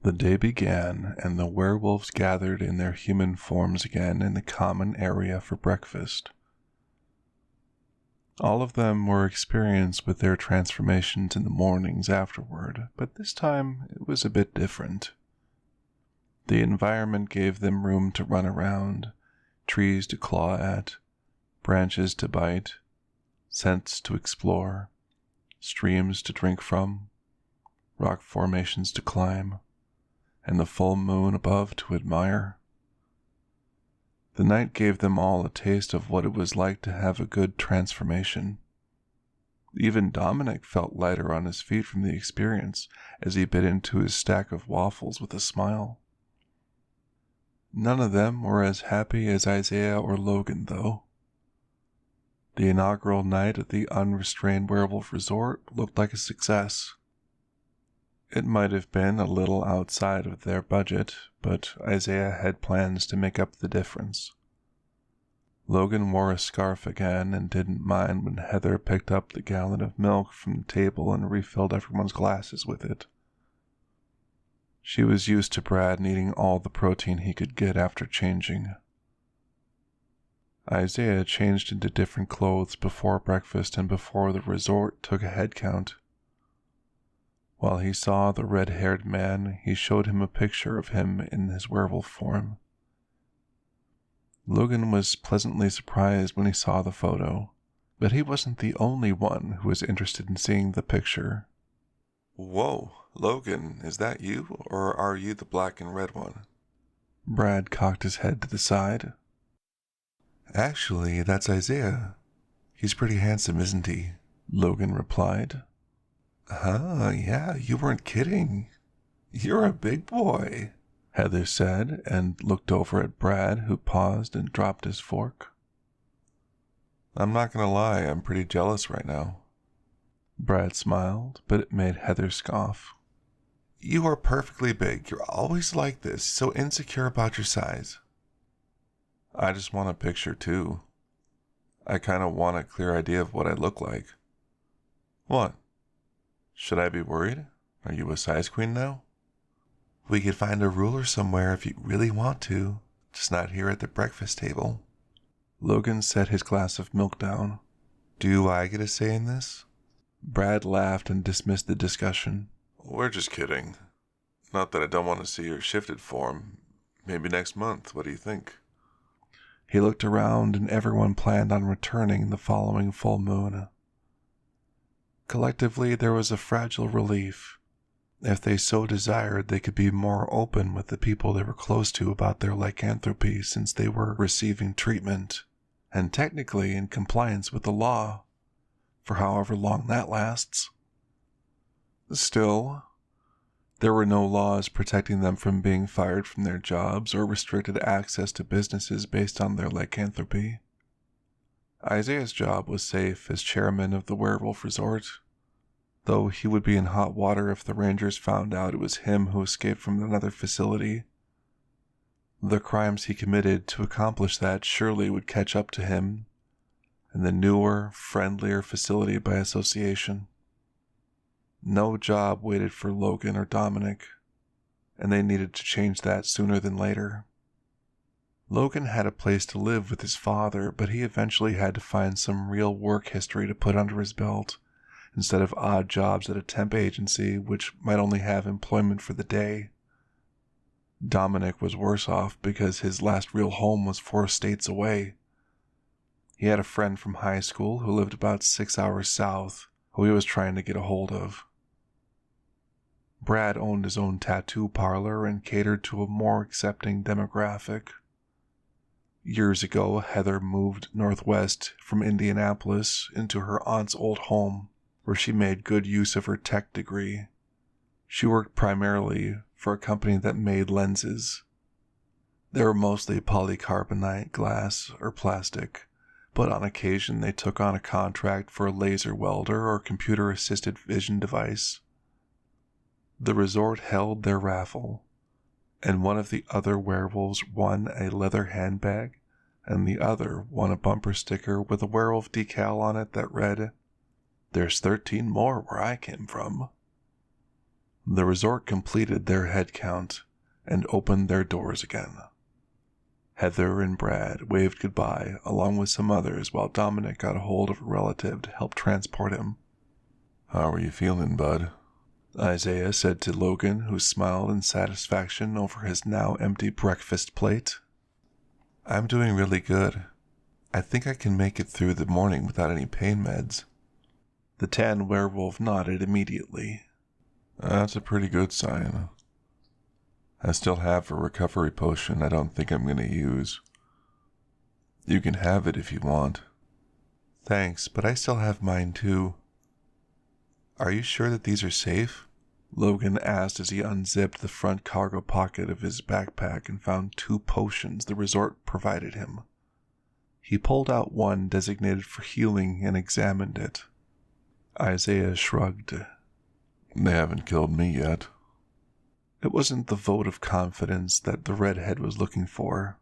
The day began, and the werewolves gathered in their human forms again in the common area for breakfast. All of them were experienced with their transformations in the mornings afterward, but this time it was a bit different. The environment gave them room to run around, trees to claw at, branches to bite, scents to explore, streams to drink from, rock formations to climb, and the full moon above to admire. The night gave them all a taste of what it was like to have a good transformation. Even Dominic felt lighter on his feet from the experience as he bit into his stack of waffles with a smile. None of them were as happy as Isaiah or Logan, though. The inaugural night at the Unrestrained Werewolf Resort looked like a success. It might have been a little outside of their budget, but Isaiah had plans to make up the difference. Logan wore a scarf again and didn't mind when Heather picked up the gallon of milk from the table and refilled everyone's glasses with it. She was used to Brad needing all the protein he could get after changing. Isaiah changed into different clothes before breakfast and before the resort took a head count. While he saw the red-haired man, he showed him a picture of him in his werewolf form. Logan was pleasantly surprised when he saw the photo, but he wasn't the only one who was interested in seeing the picture. "Whoa, Logan, is that you, or are you the black and red one?" Brad cocked his head to the side. "Actually, that's Isaiah. He's pretty handsome, isn't he?" Logan replied. Yeah, you weren't kidding. You're a big boy," Heather said, and looked over at Brad, who paused and dropped his fork. "I'm not gonna lie, I'm pretty jealous right now." Brad smiled, but it made Heather scoff. "You are perfectly big. You're always like this, so insecure about your size." "I just want a picture, too. I kind of want a clear idea of what I look like." "What? Should I be worried? Are you a size queen now?" "We could find a ruler somewhere if you really want to, just not here at the breakfast table." Logan set his glass of milk down. "Do I get a say in this?" Brad laughed and dismissed the discussion. "We're just kidding. Not that I don't want to see your shifted form. Maybe next month. What do you think?" He looked around, and everyone planned on returning the following full moon. Collectively, there was a fragile relief. If they so desired, they could be more open with the people they were close to about their lycanthropy since they were receiving treatment, and technically in compliance with the law, for however long that lasts. Still, there were no laws protecting them from being fired from their jobs or restricted access to businesses based on their lycanthropy. Isaiah's job was safe as chairman of the werewolf resort, though he would be in hot water if the Rangers found out it was him who escaped from another facility. The crimes he committed to accomplish that surely would catch up to him, and the newer, friendlier facility by association. No job waited for Logan or Dominic, and they needed to change that sooner than later. Logan had a place to live with his father, but he eventually had to find some real work history to put under his belt, instead of odd jobs at a temp agency which might only have employment for the day. Dominic was worse off because his last real home was 4 states away. He had a friend from high school who lived about 6 hours south, who he was trying to get a hold of. Brad owned his own tattoo parlor and catered to a more accepting demographic. Years ago, Heather moved northwest from Indianapolis into her aunt's old home, where she made good use of her tech degree. She worked primarily for a company that made lenses. They were mostly polycarbonate, glass, or plastic, but on occasion they took on a contract for a laser welder or computer-assisted vision device. The resort held their raffle, and one of the other werewolves won a leather handbag, and the other won a bumper sticker with a werewolf decal on it that read, "There's 13 more where I came from." The resort completed their head count and opened their doors again. Heather and Brad waved goodbye along with some others while Dominic got a hold of a relative to help transport him. "How are you feeling, bud?" Isaiah said to Logan, who smiled in satisfaction over his now empty breakfast plate. "I'm doing really good. I think I can make it through the morning without any pain meds." The tan werewolf nodded immediately. "That's a pretty good sign. I still have a recovery potion I don't think I'm going to use. You can have it if you want." "Thanks, but I still have mine too." "Are you sure that these are safe?" Logan asked as he unzipped the front cargo pocket of his backpack and found 2 potions the resort provided him. He pulled out one designated for healing and examined it. Isaiah shrugged. "They haven't killed me yet." It wasn't the vote of confidence that the redhead was looking for.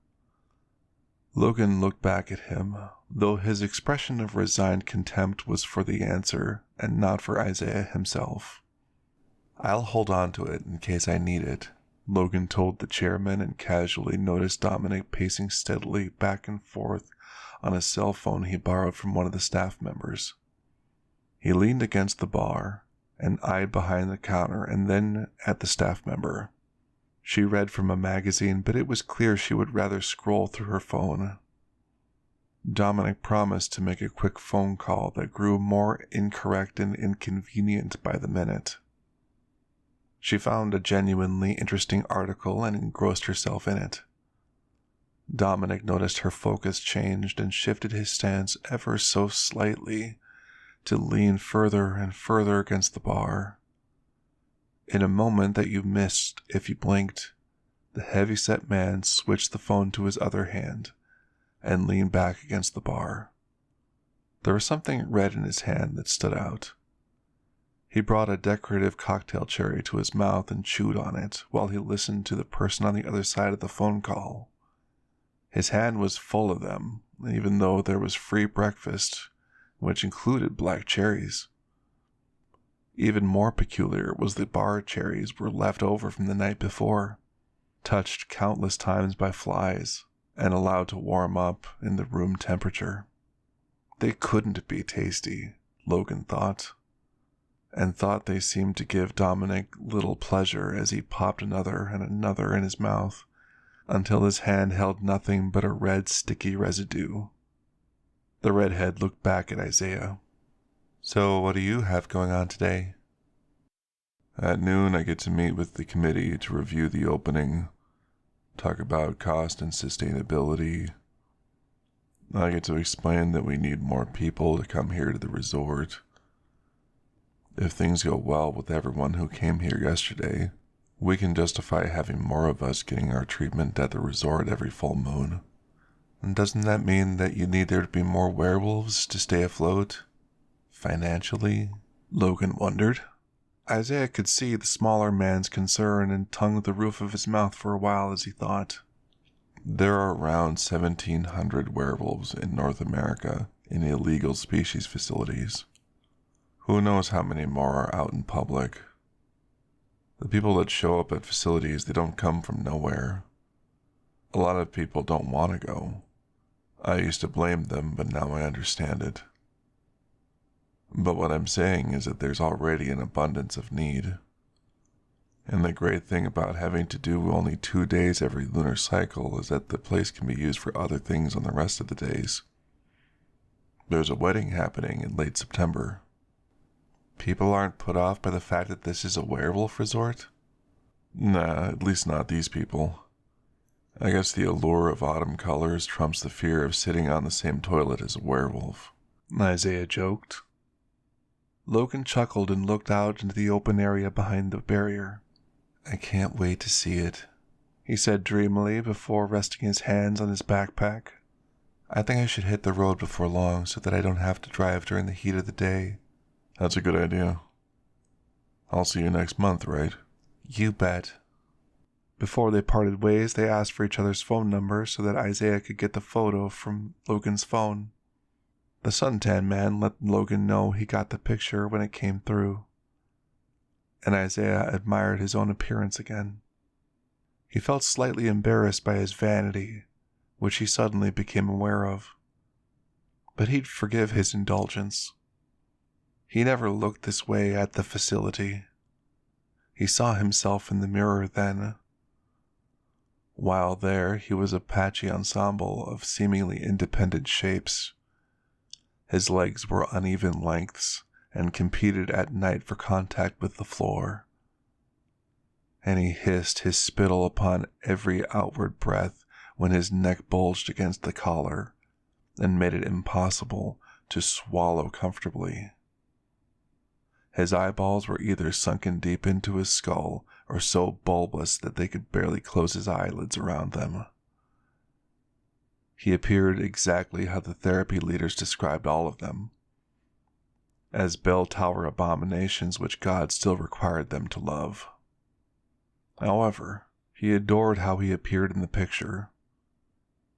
Logan looked back at him, though his expression of resigned contempt was for the answer and not for Isaiah himself. "I'll hold on to it in case I need it," Logan told the chairman and casually noticed Dominic pacing steadily back and forth on a cell phone he borrowed from one of the staff members. He leaned against the bar and eyed behind the counter and then at the staff member. She read from a magazine, but it was clear she would rather scroll through her phone. Dominic promised to make a quick phone call that grew more incorrect and inconvenient by the minute. She found a genuinely interesting article and engrossed herself in it. Dominic noticed her focus changed and shifted his stance ever so slightly to lean further and further against the bar. In a moment that you missed if you blinked, the heavy-set man switched the phone to his other hand and leaned back against the bar. There was something red in his hand that stood out. He brought a decorative cocktail cherry to his mouth and chewed on it while he listened to the person on the other side of the phone call. His hand was full of them, even though there was free breakfast, which included black cherries. Even more peculiar was the bar cherries were left over from the night before, touched countless times by flies, and allowed to warm up in the room temperature. They couldn't be tasty, Logan thought, and thought they seemed to give Dominic little pleasure as he popped another and another in his mouth, until his hand held nothing but a red sticky residue. The redhead looked back at Isaiah. "So what do you have going on today?" "At noon I get to meet with the committee to review the opening, talk about cost and sustainability. I get to explain that we need more people to come here to the resort. If things go well with everyone who came here yesterday, we can justify having more of us getting our treatment at the resort every full moon." "And doesn't that mean that you need there to be more werewolves to stay afloat? Financially?" Logan wondered. Isaiah could see the smaller man's concern and tongued the roof of his mouth for a while as he thought. "There are around 1,700 werewolves in North America in illegal species facilities. Who knows how many more are out in public? The people that show up at facilities, they don't come from nowhere. A lot of people don't want to go. I used to blame them, but now I understand it. But what I'm saying is that there's already an abundance of need. And the great thing about having to do only 2 days every lunar cycle is that the place can be used for other things on the rest of the days. There's a wedding happening in late September." "People aren't put off by the fact that this is a werewolf resort?" "Nah, at least not these people. I guess the allure of autumn colors trumps the fear of sitting on the same toilet as a werewolf," Isaiah joked. Logan chuckled and looked out into the open area behind the barrier. "I can't wait to see it," he said dreamily before resting his hands on his backpack. "I think I should hit the road before long so that I don't have to drive during the heat of the day." "That's a good idea. I'll see you next month, right?" "You bet." Before they parted ways, they asked for each other's phone numbers so that Isaiah could get the photo from Logan's phone. The suntan man let Logan know he got the picture when it came through. and Isaiah admired his own appearance again. He felt slightly embarrassed by his vanity, which he suddenly became aware of. But he'd forgive his indulgence. He never looked this way at the facility. He saw himself in the mirror then. While there, he was a patchy ensemble of seemingly independent shapes. His legs were uneven lengths and competed at night for contact with the floor. And he hissed his spittle upon every outward breath when his neck bulged against the collar and made it impossible to swallow comfortably. His eyeballs were either sunken deep into his skull or so bulbous that they could barely close his eyelids around them. He appeared exactly how the therapy leaders described all of them, as bell tower abominations which God still required them to love. However, he adored how he appeared in the picture.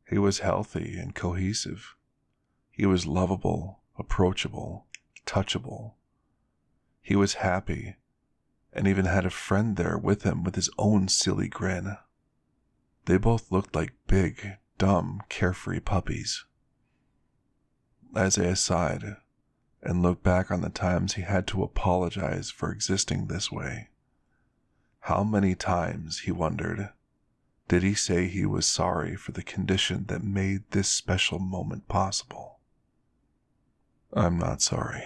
He was healthy and cohesive. He was lovable, approachable, touchable. He was happy, and even had a friend there with him with his own silly grin. They both looked like big, dumb, carefree puppies. Isaiah sighed and looked back on the times he had to apologize for existing this way. How many times, he wondered, did he say he was sorry for the condition that made this special moment possible? "I'm not sorry,"